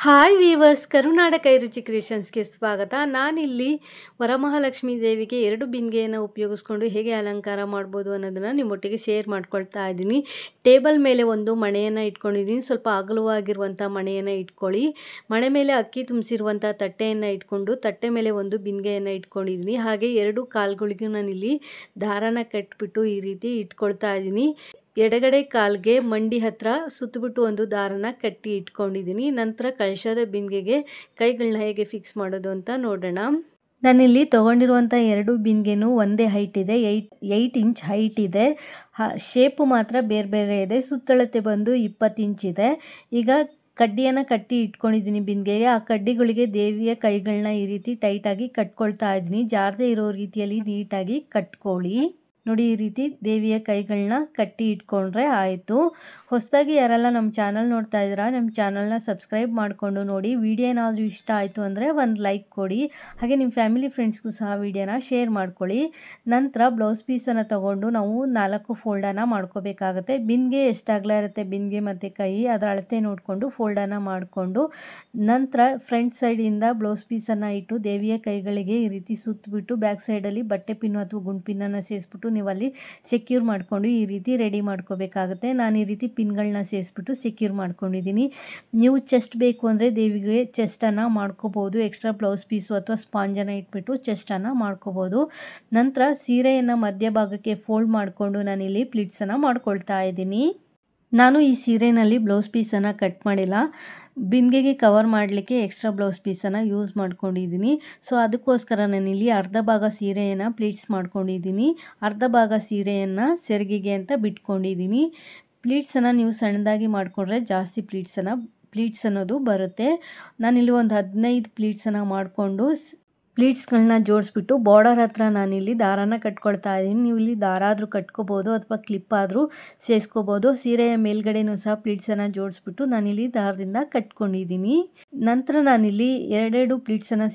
Hi viewers, ಕರುನಾಡ ಕೈರುಚಿ ಕ್ರಿಯೇಷನ್ಸ್ಗೆ ಸ್ವಾಗತ. ನಾನಿಲ್ಲಿ ವರಮಹಾಲಕ್ಷ್ಮೀ ದೇವಿಗೆ 2 ಬಿಂದಿಗೆಯನ್ನು ಉಪಯೋಗಿಸ್ಕೊಂಡು ಹೇಗೆ ಅಲಂಕಾರ ಮಾಡ್ಬೋದು ಅನ್ನೋದನ್ನು ನಿಮ್ಮೊಟ್ಟಿಗೆ ಶೇರ್ ಮಾಡ್ಕೊಳ್ತಾ ಇದ್ದೀನಿ. ಟೇಬಲ್ ಮೇಲೆ ಒಂದು ಮಣೆಯನ್ನು ಇಟ್ಕೊಂಡಿದ್ದೀನಿ. ಸ್ವಲ್ಪ ಅಗಲವಾಗಿರುವಂಥ ಮಣೆಯನ್ನು ಇಟ್ಕೊಳ್ಳಿ. ಮಣೆ ಮೇಲೆ ಅಕ್ಕಿ ತುಂಬಿಸಿರುವಂಥ ತಟ್ಟೆಯನ್ನು ಇಟ್ಕೊಂಡು ತಟ್ಟೆ ಮೇಲೆ ಒಂದು ಬಿಂದಿಗೆಯನ್ನು ಇಟ್ಕೊಂಡಿದ್ದೀನಿ. ಹಾಗೆ 2 ಕಾಲುಗಳಿಗೂ ನಾನಿಲ್ಲಿ ದಾರನ ಕಟ್ಬಿಟ್ಟು ಈ ರೀತಿ ಇಟ್ಕೊಳ್ತಾ ಇದ್ದೀನಿ. ಎಡಗಡೆ ಕಾಲ್ಗೆ ಮಂಡಿ ಹತ್ರ ಸುತ್ತಬಿಟ್ಟು ಒಂದು ದಾರನ ಕಟ್ಟಿ ಇಟ್ಕೊಂಡಿದ್ದೀನಿ. ನಂತರ ಕಳಶದ ಬಿಂದಿಗೆಗೆ ಕೈಗಳನ್ನ ಹೇಗೆ ಫಿಕ್ಸ್ ಮಾಡೋದು ಅಂತ ನೋಡೋಣ. ನಾನಿಲ್ಲಿ ತೊಗೊಂಡಿರುವಂಥ 2 ಬಿಂದಿಗೆನೂ ಒಂದೇ ಹೈಟ್ ಇದೆ, 8 ಇಂಚ್ ಹೈಟ್ ಇದೆ. ಶೇಪು ಮಾತ್ರ ಬೇರೆ ಬೇರೆ ಇದೆ. ಸುತ್ತಳತೆ ಬಂದು 20 ಇಂಚ್ ಇದೆ. ಈಗ ಕಡ್ಡಿಯನ್ನು ಕಟ್ಟಿ ಇಟ್ಕೊಂಡಿದ್ದೀನಿ ಬಿಂದಿಗೆಗೆ. ಆ ಕಡ್ಡಿಗಳಿಗೆ ದೇವಿಯ ಕೈಗಳನ್ನ ಈ ರೀತಿ ಟೈಟಾಗಿ ಕಟ್ಕೊಳ್ತಾ ಇದ್ದೀನಿ. ಜಾರದೇ ಇರೋ ರೀತಿಯಲ್ಲಿ ನೀಟಾಗಿ ಕಟ್ಕೊಳ್ಳಿ. ನೋಡಿ, ಈ ರೀತಿ ದೇವಿಯ ಕೈಗಳನ್ನ ಕಟ್ಟಿ ಇಟ್ಕೊಂಡ್ರೆ ಆಯಿತು. ಹೊಸದಾಗಿ ಯಾರೆಲ್ಲ ನಮ್ಮ ಚಾನಲ್ ನೋಡ್ತಾ ಇದ್ದೀರಾ, ನಮ್ಮ ಚಾನಲ್ನ ಸಬ್ಸ್ಕ್ರೈಬ್ ಮಾಡಿಕೊಂಡು ನೋಡಿ. ವಿಡಿಯೋ ಏನಾದರೂ ಇಷ್ಟ ಆಯಿತು ಅಂದರೆ ಒಂದು ಲೈಕ್ ಕೊಡಿ. ಹಾಗೆ ನಿಮ್ಮ ಫ್ಯಾಮಿಲಿ ಫ್ರೆಂಡ್ಸ್ಗೂ ಸಹ ವಿಡಿಯೋನ ಶೇರ್ ಮಾಡ್ಕೊಳ್ಳಿ. ನಂತರ ಬ್ಲೌಸ್ ಪೀಸನ್ನು ತೊಗೊಂಡು ನಾವು 4 ಫೋಲ್ಡನ್ನು ಮಾಡ್ಕೋಬೇಕಾಗುತ್ತೆ. ಬಿಂದಿಗೆ ಎಷ್ಟು ಅಗಲ ಇರುತ್ತೆ, ಬಿಂದಿಗೆ ಮತ್ತು ಕೈ ಅದರ ಅಳತೆ ನೋಡಿಕೊಂಡು ಫೋಲ್ಡನ್ನು ಮಾಡಿಕೊಂಡು ನಂತರ ಫ್ರಂಟ್ ಸೈಡಿಂದ ಬ್ಲೌಸ್ ಪೀಸನ್ನು ಇಟ್ಟು ದೇವಿಯ ಕೈಗಳಿಗೆ ಈ ರೀತಿ ಸುತ್ತಬಿಟ್ಟು ಬ್ಯಾಕ್ ಸೈಡಲ್ಲಿ ಬಟ್ಟೆ ಪಿನ್ನು ಅಥವಾ ಗುಂಡು ಪಿನ್ನನ್ನು ಸೇರಿಸ್ಬಿಟ್ಟು ನೀವು ಅಲ್ಲಿ ಸೆಕ್ಯೂರ್ ಮಾಡಿಕೊಂಡು ಈ ರೀತಿ ರೆಡಿ ಮಾಡ್ಕೋಬೇಕಾಗುತ್ತೆ. ನಾನು ಈ ರೀತಿ ಪಿನ್ಗಳನ್ನ ಸೇರಿಸ್ಬಿಟ್ಟು ಸೆಕ್ಯೂರ್ ಮಾಡ್ಕೊಂಡಿದ್ದೀನಿ. ನೀವು ಚೆಸ್ಟ್ ಬೇಕು ಅಂದರೆ ದೇವಿಗೆ ಚೆಸ್ಟನ್ನು ಮಾಡ್ಕೋಬೋದು. ಎಕ್ಸ್ಟ್ರಾ ಬ್ಲೌಸ್ ಪೀಸು ಅಥವಾ ಸ್ಪಾಂಜನ್ನು ಇಟ್ಬಿಟ್ಟು ಚೆಸ್ಟನ್ನು ಮಾಡ್ಕೋಬೋದು. ನಂತರ ಸೀರೆಯನ್ನು ಮಧ್ಯಭಾಗಕ್ಕೆ ಫೋಲ್ಡ್ ಮಾಡಿಕೊಂಡು ನಾನಿಲ್ಲಿ ಪ್ಲಿಟ್ಸನ್ನು ಮಾಡ್ಕೊಳ್ತಾ ಇದ್ದೀನಿ. ನಾನು ಈ ಸೀರೆಯಲ್ಲಿ ಬ್ಲೌಸ್ ಪೀಸನ್ನು ಕಟ್ ಮಾಡಿಲ್ಲ. ಬಿಂದಿಗೆಗೆ ಕವರ್ ಮಾಡಲಿಕ್ಕೆ ಎಕ್ಸ್ಟ್ರಾ ಬ್ಲೌಸ್ ಪೀಸನ್ನು ಯೂಸ್ ಮಾಡ್ಕೊಂಡಿದ್ದೀನಿ. ಸೊ ಅದಕ್ಕೋಸ್ಕರ ನಾನಿಲ್ಲಿ ಅರ್ಧ ಭಾಗ ಸೀರೆಯನ್ನು ಪ್ಲೀಟ್ಸ್ ಮಾಡ್ಕೊಂಡಿದ್ದೀನಿ. ಅರ್ಧ ಭಾಗ ಸೀರೆಯನ್ನು ಸೆರಗಿಗೆ ಅಂತ ಬಿಟ್ಕೊಂಡಿದ್ದೀನಿ. ಪ್ಲೀಟ್ಸನ್ನು ನೀವು ಸಣ್ಣದಾಗಿ ಮಾಡಿಕೊಂಡ್ರೆ ಜಾಸ್ತಿ ಪ್ಲೀಟ್ಸ್ ಅನ್ನೋದು ಬರುತ್ತೆ. ನಾನಿಲ್ಲಿ ಒಂದು 15 ಪ್ಲೀಟ್ಸನ್ನು ಮಾಡಿಕೊಂಡು ಪ್ಲೀಟ್ಸ್ಗಳನ್ನ ಜೋಡಿಸ್ಬಿಟ್ಟು ಬಾರ್ಡರ್ ಹತ್ರ ನಾನಿಲ್ಲಿ ದಾರಾನ ಕಟ್ಕೊಳ್ತಾ ಇದ್ದೀನಿ. ನೀವು ಇಲ್ಲಿ ದಾರ ಆದರೂ ಕಟ್ಕೋಬೋದು ಅಥವಾ ಕ್ಲಿಪ್ ಆದರೂ ಸೇರಿಸ್ಕೋಬೋದು. ಸೀರೆಯ ಮೇಲ್ಗಡೆನೂ ಸಹ ಪ್ಲೀಟ್ಸನ್ನು ಜೋಡಿಸ್ಬಿಟ್ಟು ನಾನಿಲ್ಲಿ ದಾರದಿಂದ ಕಟ್ಕೊಂಡಿದ್ದೀನಿ. ನಂತರ ನಾನಿಲ್ಲಿ 2 ಪ್ಲೀಟ್ಸನ್ನು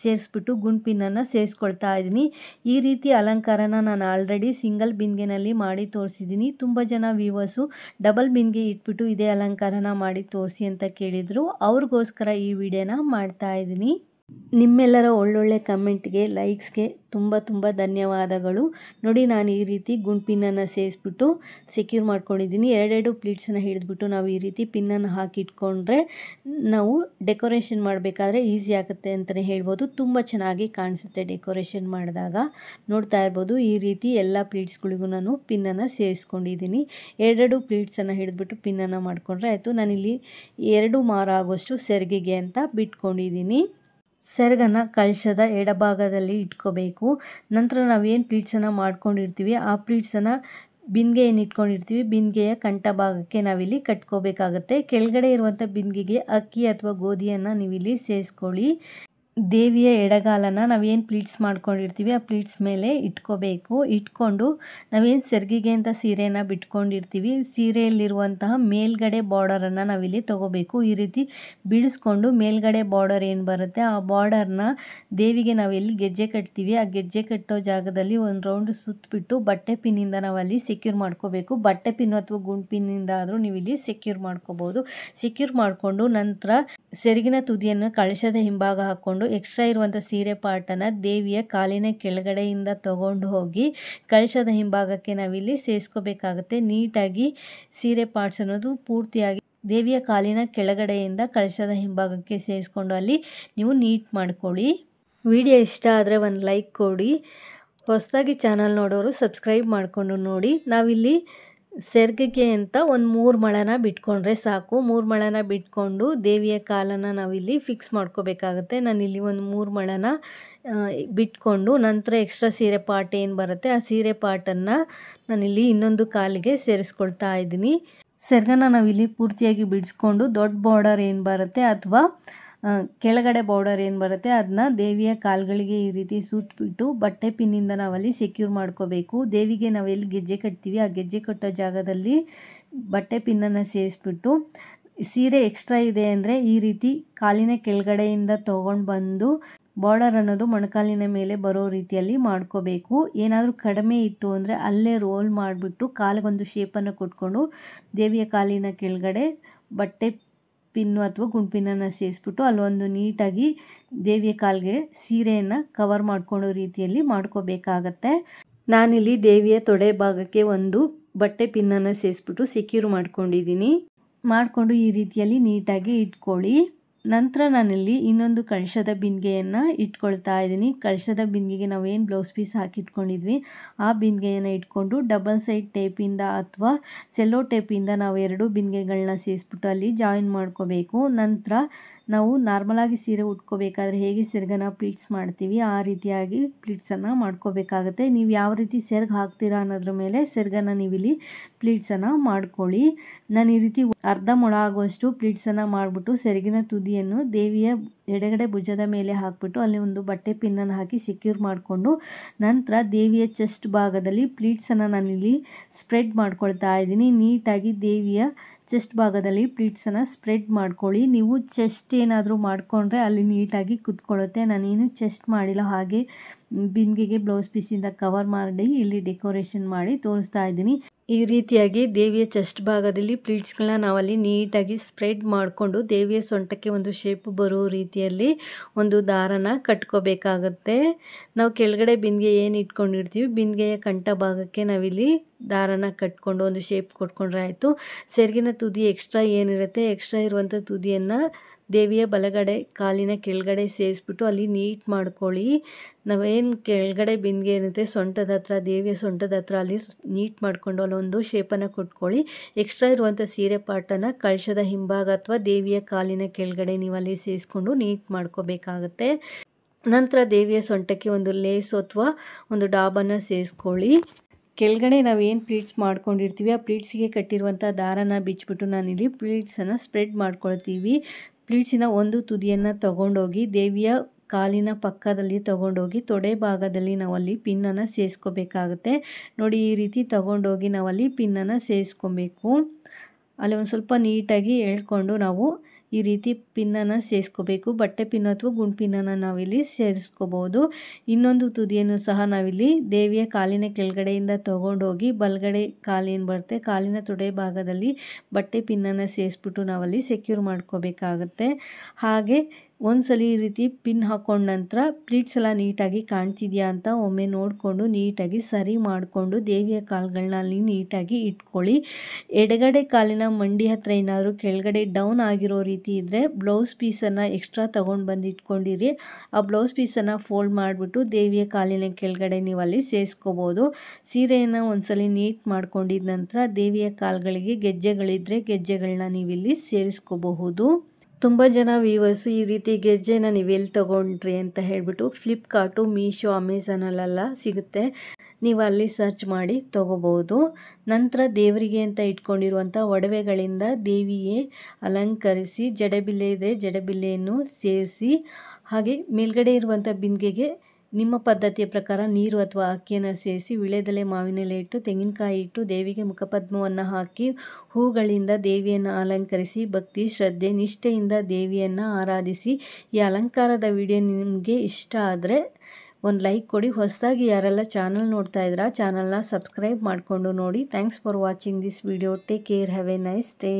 ಸೇರಿಸ್ಬಿಟ್ಟು ಗುಂಡು ಪಿನ್ನನ್ನು ಸೇರಿಸ್ಕೊಳ್ತಾ ಇದ್ದೀನಿ. ಈ ರೀತಿ ಅಲಂಕಾರನ ನಾನು ಆಲ್ರೆಡಿ ಸಿಂಗಲ್ ಬಿಂದಿಗೆನಲ್ಲಿ ಮಾಡಿ ತೋರಿಸಿದ್ದೀನಿ. ತುಂಬ ಜನ ವ್ಯೂವರ್ಸು ಡಬಲ್ ಬಿಂದಿಗೆ ಇಟ್ಬಿಟ್ಟು ಇದೇ ಅಲಂಕಾರನ ಮಾಡಿ ತೋರಿಸಿ ಅಂತ ಕೇಳಿದರು. ಅವ್ರಿಗೋಸ್ಕರ ಈ ವಿಡಿಯೋನ ಮಾಡ್ತಾ ಇದ್ದೀನಿ. ನಿಮ್ಮೆಲ್ಲರ ಒಳ್ಳೊಳ್ಳೆ ಕಮೆಂಟ್ಗೆ, ಲೈಕ್ಸ್ಗೆ ತುಂಬ ಧನ್ಯವಾದಗಳು. ನೋಡಿ, ನಾನು ಈ ರೀತಿ ಗುಂಡು ಪಿನ್ನನ್ನು ಸೇರಿಸ್ಬಿಟ್ಟು ಸೆಕ್ಯೂರ್ ಮಾಡ್ಕೊಂಡಿದ್ದೀನಿ. 2 ಪ್ಲೀಟ್ಸನ್ನು ಹಿಡಿದ್ಬಿಟ್ಟು ನಾವು ಈ ರೀತಿ ಪಿನ್ನನ್ನು ಹಾಕಿಟ್ಕೊಂಡ್ರೆ ನಾವು ಡೆಕೋರೇಷನ್ ಮಾಡಬೇಕಾದ್ರೆ ಈಸಿ ಆಗುತ್ತೆ ಅಂತಲೇ ಹೇಳ್ಬೋದು. ತುಂಬ ಚೆನ್ನಾಗಿ ಕಾಣಿಸುತ್ತೆ ಡೆಕೋರೇಷನ್ ಮಾಡಿದಾಗ. ನೋಡ್ತಾ ಇರ್ಬೋದು, ಈ ರೀತಿ ಎಲ್ಲ ಪ್ಲೀಟ್ಸ್ಗಳಿಗೂ ನಾನು ಪಿನ್ನನ್ನು ಸೇರಿಸ್ಕೊಂಡಿದ್ದೀನಿ. 2 ಪ್ಲೀಟ್ಸನ್ನು ಹಿಡಿದ್ಬಿಟ್ಟು ಪಿನ್ನನ್ನು ಮಾಡಿಕೊಂಡ್ರೆ ಆಯಿತು. ನಾನಿಲ್ಲಿ 2 ಮಾರು ಆಗೋಷ್ಟು ಸೆರಗಿಗೆ ಅಂತ ಬಿಟ್ಕೊಂಡಿದ್ದೀನಿ. ಸೆರಗನ್ನು ಕಳಶದ ಎಡಭಾಗದಲ್ಲಿ ಇಟ್ಕೋಬೇಕು. ನಂತರ ನಾವೇನು ಪ್ಲೀಟ್ಸನ್ನು ಮಾಡ್ಕೊಂಡಿರ್ತೀವಿ ಆ ಪ್ಲೀಟ್ಸನ್ನು ಬಿಂದಿಗೆ ಏನು ಇಟ್ಕೊಂಡಿರ್ತೀವಿ ಬಿಂದಿಗೆಯ ಕಂಠ ಭಾಗಕ್ಕೆ ನಾವಿಲ್ಲಿ ಕಟ್ಕೋಬೇಕಾಗುತ್ತೆ. ಕೆಳಗಡೆ ಇರುವಂಥ ಬಿಂದಿಗೆಗೆ ಅಕ್ಕಿ ಅಥವಾ ಗೋಧಿಯನ್ನು ನೀವಿಲ್ಲಿ ಸೇರಿಸ್ಕೊಳ್ಳಿ. ದೇವಿಯ ಎಡಗಾಲನ್ನು ನಾವೇನು ಪ್ಲೀಟ್ಸ್ ಮಾಡ್ಕೊಂಡಿರ್ತೀವಿ ಆ ಪ್ಲೀಟ್ಸ್ ಮೇಲೆ ಇಟ್ಕೋಬೇಕು. ಇಟ್ಕೊಂಡು ನಾವೇನು ಸೆರಗಿಗೆ ಅಂತ ಸೀರೆಯನ್ನು ಬಿಟ್ಕೊಂಡಿರ್ತೀವಿ ಸೀರೆಯಲ್ಲಿರುವಂತಹ ಮೇಲ್ಗಡೆ ಬಾರ್ಡರನ್ನು ನಾವಿಲ್ಲಿ ತೊಗೋಬೇಕು. ಈ ರೀತಿ ಬಿಡಿಸ್ಕೊಂಡು ಮೇಲ್ಗಡೆ ಬಾರ್ಡರ್ ಏನು ಬರುತ್ತೆ ಆ ಬಾರ್ಡರ್ನ ದೇವಿಗೆ ನಾವೆಲ್ಲಿ ಗೆಜ್ಜೆ ಕಟ್ತೀವಿ ಆ ಗೆಜ್ಜೆ ಕಟ್ಟೋ ಜಾಗದಲ್ಲಿ ಒಂದು ರೌಂಡ್ ಸುತ್ತಬಿಟ್ಟು ಬಟ್ಟೆ ಪಿನ್ನಿಂದ ನಾವಲ್ಲಿ ಸೆಕ್ಯೂರ್ ಮಾಡ್ಕೋಬೇಕು. ಬಟ್ಟೆ ಪಿನ್ನು ಅಥವಾ ಗುಂಡು ಪಿನ್ನಿಂದ ಆದರೂ ನೀವಿಲ್ಲಿ ಸೆಕ್ಯೂರ್ ಮಾಡ್ಕೋಬೋದು. ಸೆಕ್ಯೂರ್ ಮಾಡಿಕೊಂಡು ನಂತರ ಸೆರಗಿನ ತುದಿಯನ್ನು ಕಳಶದ ಹಿಂಭಾಗ ಹಾಕ್ಕೊಂಡು ಎಕ್ಸ್ಟ್ರಾ ಇರುವಂಥ ಸೀರೆ ಪಾರ್ಟನ್ನು ದೇವಿಯ ಕಾಲಿನ ಕೆಳಗಡೆಯಿಂದ ತಗೊಂಡು ಹೋಗಿ ಕಳಶದ ಹಿಂಭಾಗಕ್ಕೆ ನಾವಿಲ್ಲಿ ಸೇರಿಸ್ಕೋಬೇಕಾಗುತ್ತೆ. ನೀಟಾಗಿ ಸೀರೆ ಪಾರ್ಟ್ಸ್ ಅನ್ನೋದು ಪೂರ್ತಿಯಾಗಿ ದೇವಿಯ ಕಾಲಿನ ಕೆಳಗಡೆಯಿಂದ ಕಳಶದ ಹಿಂಭಾಗಕ್ಕೆ ಸೇರಿಸ್ಕೊಂಡು ಅಲ್ಲಿ ನೀವು ನೀಟ್ ಮಾಡ್ಕೊಳ್ಳಿ. ವಿಡಿಯೋ ಇಷ್ಟ ಆದರೆ ಒಂದು ಲೈಕ್ ಕೊಡಿ. ಹೊಸದಾಗಿ ಚಾನಲ್ ನೋಡೋರು ಸಬ್ಸ್ಕ್ರೈಬ್ ಮಾಡಿಕೊಂಡು ನೋಡಿ. ನಾವಿಲ್ಲಿ ಸೆರಗಿಗೆ ಅಂತ ಒಂದು 3 ಮೊಳನ ಬಿಟ್ಕೊಂಡ್ರೆ ಸಾಕು. 3 ಮೊಳನ ಬಿಟ್ಕೊಂಡು ದೇವಿಯ ಕಾಲನ್ನು ನಾವಿಲ್ಲಿ ಫಿಕ್ಸ್ ಮಾಡ್ಕೋಬೇಕಾಗುತ್ತೆ. ನಾನಿಲ್ಲಿ ಒಂದು 3 ಮೊಳನ ಬಿಟ್ಕೊಂಡು ನಂತರ ಎಕ್ಸ್ಟ್ರಾ ಸೀರೆ ಪಾರ್ಟ್ ಏನು ಬರುತ್ತೆ ಆ ಸೀರೆ ಪಾರ್ಟನ್ನು ನಾನಿಲ್ಲಿ ಇನ್ನೊಂದು ಕಾಲಿಗೆ ಸೇರಿಸ್ಕೊಳ್ತಾ ಇದ್ದೀನಿ. ಸೆರಗನ್ನು ನಾವಿಲ್ಲಿ ಪೂರ್ತಿಯಾಗಿ ಬಿಡಿಸ್ಕೊಂಡು ದೊಡ್ಡ ಬಾರ್ಡರ್ ಏನು ಬರುತ್ತೆ ಅಥವಾ ಕೆಳಗಡೆ ಬಾರ್ಡರ್ ಏನು ಬರುತ್ತೆ ಅದನ್ನ ದೇವಿಯ ಕಾಲುಗಳಿಗೆ ಈ ರೀತಿ ಸುತ್ತಬಿಟ್ಟು ಬಟ್ಟೆ ಪಿನ್ನಿಂದ ನಾವಲ್ಲಿ ಸೆಕ್ಯೂರ್ ಮಾಡ್ಕೋಬೇಕು. ದೇವಿಗೆ ನಾವೆಲ್ಲಿ ಗೆಜ್ಜೆ ಕಟ್ತೀವಿ ಆ ಗೆಜ್ಜೆ ಕಟ್ಟೋ ಜಾಗದಲ್ಲಿ ಬಟ್ಟೆ ಪಿನ್ನನ್ನು ಸೇರಿಸ್ಬಿಟ್ಟು ಸೀರೆ ಎಕ್ಸ್ಟ್ರಾ ಇದೆ ಅಂದರೆ ಈ ರೀತಿ ಕಾಲಿನ ಕೆಳಗಡೆಯಿಂದ ತೊಗೊಂಡು ಬಂದು ಬಾರ್ಡರ್ ಅನ್ನೋದು ಮೊಣಕಾಲಿನ ಮೇಲೆ ಬರೋ ರೀತಿಯಲ್ಲಿ ಮಾಡ್ಕೋಬೇಕು. ಏನಾದರೂ ಕಡಿಮೆ ಇತ್ತು ಅಂದರೆ ಅಲ್ಲೇ ರೋಲ್ ಮಾಡಿಬಿಟ್ಟು ಕಾಲಿಗೊಂದು ಶೇಪನ್ನು ಕೊಟ್ಕೊಂಡು ದೇವಿಯ ಕಾಲಿನ ಕೆಳಗಡೆ ಬಟ್ಟೆ ಪಿನ್ನು ಅಥವಾ ಗುಂಡ್ಪಿನ್ನನ್ನು ಸೇರಿಸ್ಬಿಟ್ಟು ಅಲ್ಲೊಂದು ನೀಟಾಗಿ ದೇವಿಯ ಕಾಲಿಗೆ ಸೀರೆಯನ್ನು ಕವರ್ ಮಾಡ್ಕೊಳ್ಳೋ ರೀತಿಯಲ್ಲಿ ಮಾಡ್ಕೋಬೇಕಾಗತ್ತೆ. ನಾನಿಲ್ಲಿ ದೇವಿಯ ತೊಡೆ ಭಾಗಕ್ಕೆ ಒಂದು ಬಟ್ಟೆ ಪಿನ್ನನ್ನು ಸೇರಿಸ್ಬಿಟ್ಟು ಸೆಕ್ಯೂರ್ ಮಾಡ್ಕೊಂಡಿದ್ದೀನಿ. ಮಾಡಿಕೊಂಡು ಈ ರೀತಿಯಲ್ಲಿ ನೀಟಾಗಿ ಇಟ್ಕೊಳ್ಳಿ. ನಂತರ ನಾನಿಲ್ಲಿ ಇನ್ನೊಂದು ಕಳಶದ ಬಿಂದಿಗೆಯನ್ನು ಇಟ್ಕೊಳ್ತಾ ಇದ್ದೀನಿ. ಕಳಶದ ಬಿಂದಿಗೆಗೆ ನಾವೇನು ಬ್ಲೌಸ್ ಪೀಸ್ ಹಾಕಿಟ್ಕೊಂಡಿದ್ವಿ ಆ ಬಿಂದಿಗೆಯನ್ನು ಇಟ್ಕೊಂಡು ಡಬಲ್ ಸೈಡ್ ಟೇಪಿಂದ ಅಥವಾ ಸೆಲ್ಲೋ ಟೇಪಿಂದ ನಾವು 2 ಬಿಂದಿಗೆಗಳನ್ನ ಸೇರಿಸ್ಬಿಟ್ಟು ಅಲ್ಲಿ ಜಾಯಿನ್ ಮಾಡ್ಕೋಬೇಕು. ನಂತರ ನಾವು ನಾರ್ಮಲಾಗಿ ಸೀರೆ ಉಟ್ಕೋಬೇಕಾದ್ರೆ ಹೇಗೆ ಸೆರಗನ್ನು ಪ್ಲೀಟ್ಸ್ ಮಾಡ್ತೀವಿ ಆ ರೀತಿಯಾಗಿ ಪ್ಲೀಟ್ಸನ್ನು ಮಾಡ್ಕೋಬೇಕಾಗತ್ತೆ. ನೀವು ಯಾವ ರೀತಿ ಸೆರಗು ಹಾಕ್ತೀರಾ ಅನ್ನೋದ್ರ ಮೇಲೆ ಸೆರಗನ್ನು ನೀವಿಲ್ಲಿ ಪ್ಲೀಟ್ಸನ್ನು ಮಾಡ್ಕೊಳ್ಳಿ. ನಾನು ಈ ರೀತಿ ಅರ್ಧ ಮೊಳ ಆಗುವಷ್ಟು ಪ್ಲೀಟ್ಸನ್ನು ಮಾಡಿಬಿಟ್ಟು ಸೆರಗಿನ ತುದಿಯನ್ನು ದೇವಿಯ ಎಡಗಡೆ ಭುಜದ ಮೇಲೆ ಹಾಕಿಬಿಟ್ಟು ಅಲ್ಲಿ ಒಂದು ಬಟ್ಟೆ ಪಿನ್ನನ್ನು ಹಾಕಿ ಸೆಕ್ಯೂರ್ ಮಾಡಿಕೊಂಡು ನಂತರ ದೇವಿಯ ಚೆಸ್ಟ್ ಭಾಗದಲ್ಲಿ ಪ್ಲೀಟ್ಸನ್ನು ನಾನಿಲ್ಲಿ ಸ್ಪ್ರೆಡ್ ಮಾಡ್ಕೊಳ್ತಾ ಇದ್ದೀನಿ. ನೀಟಾಗಿ ದೇವಿಯ ಚೆಸ್ಟ್ ಭಾಗದಲ್ಲಿ ಪ್ಲೀಟ್ಸನ್ನು ಸ್ಪ್ರೆಡ್ ಮಾಡ್ಕೊಳ್ಳಿ. ನೀವು ಚೆಸ್ಟ್ ಏನಾದರೂ ಮಾಡಿಕೊಂಡ್ರೆ ಅಲ್ಲಿ ನೀಟಾಗಿ ಕುತ್ಕೊಳ್ಳುತ್ತೆ. ನಾನೇನು ಚೆಸ್ಟ್ ಮಾಡಿಲ್ಲ, ಹಾಗೆ ಬಿಂದಿಗೆಗೆ ಬ್ಲೌಸ್ ಪೀಸಿಂದ ಕವರ್ ಮಾಡಿ ಇಲ್ಲಿ ಡೆಕೋರೇಷನ್ ಮಾಡಿ ತೋರಿಸ್ತಾ ಇದ್ದೀನಿ. ಈ ರೀತಿಯಾಗಿ ದೇವಿಯ ಚೆಸ್ಟ್ ಭಾಗದಲ್ಲಿ ಪ್ಲೀಟ್ಸ್ಗಳನ್ನ ನಾವಲ್ಲಿ ನೀಟಾಗಿ ಸ್ಪ್ರೆಡ್ ಮಾಡಿಕೊಂಡು ದೇವಿಯ ಸೊಂಟಕ್ಕೆ ಒಂದು ಶೇಪ್ ಬರೋ ರೀತಿಯಲ್ಲಿ ಒಂದು ದಾರನ ಕಟ್ಕೋಬೇಕಾಗತ್ತೆ. ನಾವು ಕೆಳಗಡೆ ಬಿಂದಿಗೆ ಏನು ಇಟ್ಕೊಂಡಿರ್ತೀವಿ ಬಿಂದಿಗೆಯ ಕಂಠ ಭಾಗಕ್ಕೆ ನಾವಿಲ್ಲಿ ದಾರನ ಕಟ್ಕೊಂಡು ಒಂದು ಶೇಪ್ ಕೊಟ್ಕೊಂಡ್ರೆ ಆಯಿತು. ಸೆರಗಿನ ತುದಿ ಎಕ್ಸ್ಟ್ರಾ ಏನಿರುತ್ತೆ ಎಕ್ಸ್ಟ್ರಾ ಇರುವಂಥ ತುದಿಯನ್ನು ದೇವಿಯ ಬಲಗಡೆ ಕಾಲಿನ ಕೆಳಗಡೆ ಸೇರಿಸ್ಬಿಟ್ಟು ಅಲ್ಲಿ ನೀಟ್ ಮಾಡ್ಕೊಳ್ಳಿ. ನಾವೇನು ಕೆಳಗಡೆ ಬಿಂದಿಗೆ ಇರುತ್ತೆ ಸೊಂಟದ ಹತ್ರ ದೇವಿಯ ಸೊಂಟದ ಹತ್ರ ಅಲ್ಲಿ ನೀಟ್ ಮಾಡಿಕೊಂಡು ಅಲ್ಲೊಂದು ಶೇಪನ್ನು ಕೊಟ್ಕೊಳ್ಳಿ. ಎಕ್ಸ್ಟ್ರಾ ಇರುವಂಥ ಸೀರೆ ಪಾರ್ಟನ್ನು ಕಳಶದ ಹಿಂಭಾಗ ಅಥವಾ ದೇವಿಯ ಕಾಲಿನ ಕೆಳಗಡೆ ನೀವು ಅಲ್ಲಿ ಸೇರಿಸ್ಕೊಂಡು ನೀಟ್ ಮಾಡ್ಕೋಬೇಕಾಗತ್ತೆ. ನಂತರ ದೇವಿಯ ಸೊಂಟಕ್ಕೆ ಒಂದು ಲೇಸ್ ಅಥವಾ ಒಂದು ಡಾಬನ್ನು ಸೇರಿಸ್ಕೊಳ್ಳಿ. ಕೆಳಗಡೆ ನಾವೇನು ಪ್ಲೀಟ್ಸ್ ಮಾಡ್ಕೊಂಡಿರ್ತೀವಿ ಆ ಪ್ಲೀಟ್ಸಿಗೆ ಕಟ್ಟಿರುವಂಥ ದಾರನ ಬಿಚ್ಚಿಬಿಟ್ಟು ನಾನಿಲ್ಲಿ ಪ್ಲೀಟ್ಸನ್ನು ಸ್ಪ್ರೆಡ್ ಮಾಡ್ಕೊಳ್ತೀವಿ. ಪ್ಲೀಟ್ಸಿನ ಒಂದು ತುದಿಯನ್ನು ತಗೊಂಡೋಗಿ ದೇವಿಯ ಕಾಲಿನ ಪಕ್ಕದಲ್ಲಿ ತಗೊಂಡೋಗಿ ತೊಡೆ ಭಾಗದಲ್ಲಿ ನಾವಲ್ಲಿ ಪಿನ್ನನ್ನು ಸೇರಿಸ್ಕೋಬೇಕಾಗುತ್ತೆ. ನೋಡಿ ಈ ರೀತಿ ತಗೊಂಡೋಗಿ ನಾವಲ್ಲಿ ಪಿನ್ನನ್ನು ಸೇರಿಸ್ಕೊಬೇಕು. ಅಲ್ಲಿ ಒಂದು ಸ್ವಲ್ಪ ನೀಟಾಗಿ ಎಳ್ಕೊಂಡು ನಾವು ಈ ರೀತಿ ಪಿನ್ನನ್ನು ಸೇರಿಸ್ಕೋಬೇಕು. ಬಟ್ಟೆ ಪಿನ್ನು ಅಥವಾ ಗುಂಡು ಪಿನ್ನನ್ನು ನಾವಿಲ್ಲಿ ಸೇರಿಸ್ಕೋಬೋದು. ಇನ್ನೊಂದು ತುದಿಯನ್ನು ಸಹ ನಾವಿಲ್ಲಿ ದೇವಿಯ ಕಾಲಿನ ಕೆಳಗಡೆಯಿಂದ ತಗೊಂಡೋಗಿ ಬಲಗಡೆ ಕಾಲೇನು ಬರುತ್ತೆ ಕಾಲಿನ ತೊಡೆ ಭಾಗದಲ್ಲಿ ಬಟ್ಟೆ ಪಿನ್ನನ್ನು ಸೇರಿಸ್ಬಿಟ್ಟು ನಾವಲ್ಲಿ ಸೆಕ್ಯೂರ್ ಮಾಡ್ಕೋಬೇಕಾಗತ್ತೆ. ಹಾಗೆ ಒಂದ್ಸಲ ಈ ರೀತಿ ಪಿನ್ ಹಾಕೊಂಡ ನಂತರ ಪ್ಲೀಟ್ಸ್ ಎಲ್ಲ ನೀಟಾಗಿ ಕಾಣ್ತಿದೆಯಾ ಅಂತ ಒಮ್ಮೆ ನೋಡಿಕೊಂಡು ನೀಟಾಗಿ ಸರಿ ಮಾಡಿಕೊಂಡು ದೇವಿಯ ಕಾಲುಗಳನ್ನ ಅಲ್ಲಿ ನೀಟಾಗಿ ಇಟ್ಕೊಳ್ಳಿ. ಎಡಗಡೆ ಕಾಲಿನ ಮಂಡಿ ಹತ್ರ ಏನಾದರೂ ಕೆಳಗಡೆ ಡೌನ್ ಆಗಿರೋ ರೀತಿ ಇದ್ದರೆ ಬ್ಲೌಸ್ ಪೀಸನ್ನು ಎಕ್ಸ್ಟ್ರಾ ತೊಗೊಂಡು ಬಂದು ಇಟ್ಕೊಂಡಿರಿ. ಆ ಬ್ಲೌಸ್ ಪೀಸನ್ನು ಫೋಲ್ಡ್ ಮಾಡಿಬಿಟ್ಟು ದೇವಿಯ ಕಾಲಿನ ಕೆಳಗಡೆ ನೀವು ಅಲ್ಲಿ ಸೇರಿಸ್ಕೋಬೋದು. ಸೀರೆಯನ್ನು ಒಂದ್ಸಲ ನೀಟ್ ಮಾಡ್ಕೊಂಡಿದ ನಂತರ ದೇವಿಯ ಕಾಲುಗಳಿಗೆ ಗೆಜ್ಜೆಗಳಿದ್ದರೆ ಗೆಜ್ಜೆಗಳನ್ನ ನೀವಿಲ್ಲಿ ಸೇರಿಸ್ಕೋಬಹುದು. ತುಂಬ ಜನ ವ್ಯೂವರ್ಸು ಈ ರೀತಿ ಗೆಜ್ಜೆನ ನೀವೆಲ್ಲಿ ತೊಗೊಂಡ್ರಿ ಅಂತ ಹೇಳಿಬಿಟ್ಟು ಫ್ಲಿಪ್ಕಾರ್ಟು ಮೀಶೋ ಅಮೆಝಾನಲ್ಲೆಲ್ಲ ಸಿಗುತ್ತೆ, ನೀವು ಅಲ್ಲಿ ಸರ್ಚ್ ಮಾಡಿ ತೊಗೋಬೋದು. ನಂತರ ದೇವರಿಗೆ ಅಂತ ಇಟ್ಕೊಂಡಿರುವಂಥ ಒಡವೆಗಳಿಂದ ದೇವಿಗೆ ಅಲಂಕರಿಸಿ ಜಡೆಬಿಲ್ಲೆ ಇದ್ದರೆ ಜಡೆಬಿಲ್ಲೆಯನ್ನು ಸೇರಿಸಿ ಹಾಗೆ ಮೇಲ್ಗಡೆ ಇರುವಂಥ ಬಿಂದಿಗೆಗೆ ನಿಮ್ಮ ಪದ್ಧತಿಯ ಪ್ರಕಾರ ನೀರು ಅಥವಾ ಅಕ್ಕಿಯನ್ನು ಸೇರಿಸಿ ವಿಳೆದೆಲೆ ಮಾವಿನೆಲೆ ಇಟ್ಟು ತೆಂಗಿನಕಾಯಿ ಇಟ್ಟು ದೇವಿಗೆ ಮುಖಪದ್ಮವನ್ನು ಹಾಕಿ ಹೂಗಳಿಂದ ದೇವಿಯನ್ನು ಅಲಂಕರಿಸಿ ಭಕ್ತಿ ಶ್ರದ್ಧೆ ನಿಷ್ಠೆಯಿಂದ ದೇವಿಯನ್ನು ಆರಾಧಿಸಿ. ಈ ಅಲಂಕಾರದ ವಿಡಿಯೋ ನಿಮಗೆ ಇಷ್ಟ ಆದರೆ ಒಂದು ಲೈಕ್ ಕೊಡಿ. ಹೊಸದಾಗಿ ಯಾರೆಲ್ಲ ಚಾನಲ್ ನೋಡ್ತಾ ಇದ್ದೀರಾ ಚಾನಲ್ನ ಸಬ್ಸ್ಕ್ರೈಬ್ ಮಾಡಿಕೊಂಡು ನೋಡಿ. Thanks for watching this video. Take care, have A nice day.